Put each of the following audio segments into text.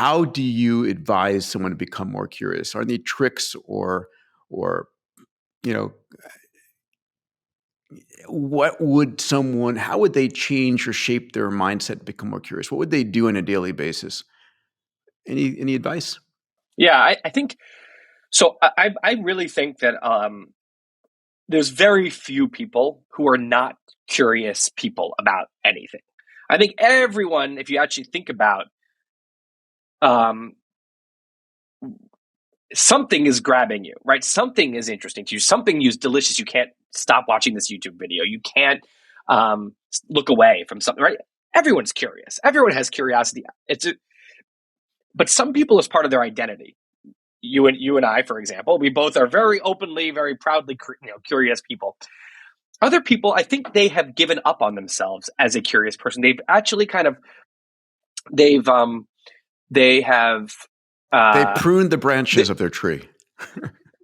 how do you advise someone to become more curious? Are there any tricks or you know, how would they change or shape their mindset to become more curious? What would they do on a daily basis? Any advice? Yeah, I think so. I really think that there's very few people who are not curious people about anything. I think everyone, if you actually think about, something is grabbing you, right? Something is interesting to you. Something is delicious. You can't stop watching this YouTube video. You can't look away from something, right? Everyone's curious. Everyone has curiosity. But some people, as part of their identity, you and I, for example, we both are very openly, very proudly, curious people. Other people, I think they have given up on themselves as a curious person. They've actually they pruned the branches of their tree.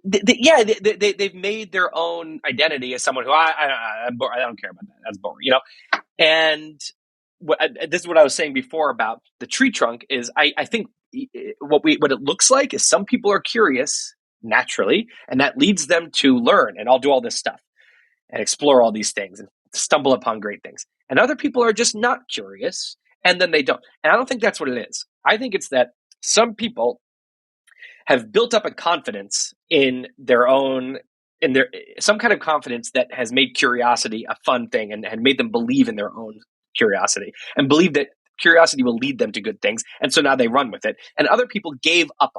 They've made their own identity as someone who I don't care about that. That's boring, And this is what I was saying before about the tree trunk is I think what it looks like is some people are curious naturally, and that leads them to learn, and I'll do all this stuff and explore all these things and stumble upon great things. And other people are just not curious, and then they don't. And I don't think that's what it is. I think it's that some people have built up a confidence in some kind of confidence that has made curiosity a fun thing and made them believe in their own curiosity and believe that curiosity will lead them to good things. And so now they run with it. And other people gave up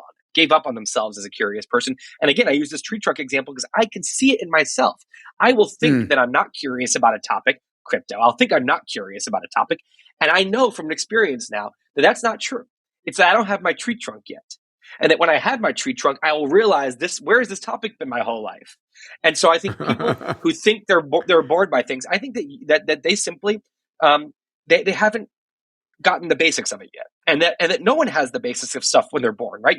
on themselves as a curious person. And again, I use this tree trunk example because I can see it in myself. I will think that I'm not curious about a topic, crypto. I'll think I'm not curious about a topic. And I know from an experience now that that's not true. It's that I don't have my tree trunk yet. And that when I have my tree trunk, I will realize where has this topic been my whole life? And so I think people who think they're bored by things, I think that they simply they haven't gotten the basics of it yet, and that no one has the basics of stuff when they're born, right?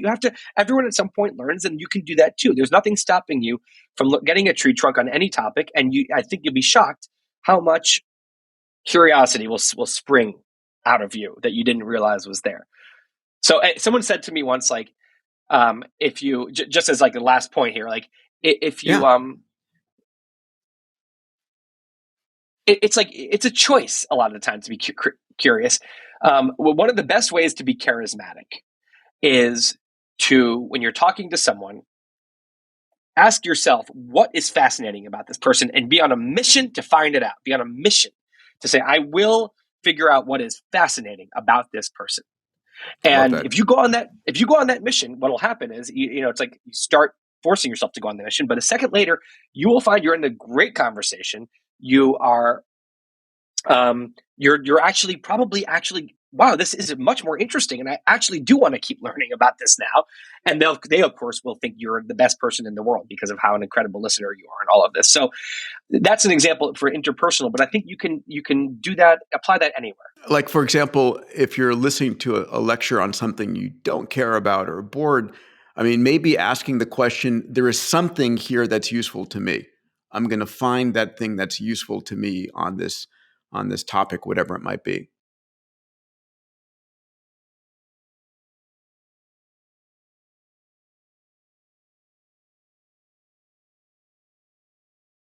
Everyone at some point learns, and you can do that too. There's nothing stopping you from getting a tree trunk on any topic, and I think you'll be shocked how much curiosity will spring out of you that you didn't realize was there. So someone said to me once, like, if you just as like the last point here, like if you it's a choice a lot of the time to be curious. One of the best ways to be charismatic is to, when you're talking to someone, ask yourself what is fascinating about this person and be on a mission to find it out. Be on a mission to say, I will figure out what is fascinating about this person. And if you go on that mission, what will happen is, it's like you start forcing yourself to go on the mission, but a second later, you will find you're in a great conversation. You are, you're actually wow, this is much more interesting, and I actually do want to keep learning about this now. And they of course will think you're the best person in the world because of how an incredible listener you are and all of this. So that's an example for interpersonal, but I think you can do that, apply that anywhere. Like, for example, if you're listening to a lecture on something you don't care about or are bored, I mean, maybe asking the question, there is something here that's useful to me. I'm going to find that thing that's useful to me on this topic, whatever it might be.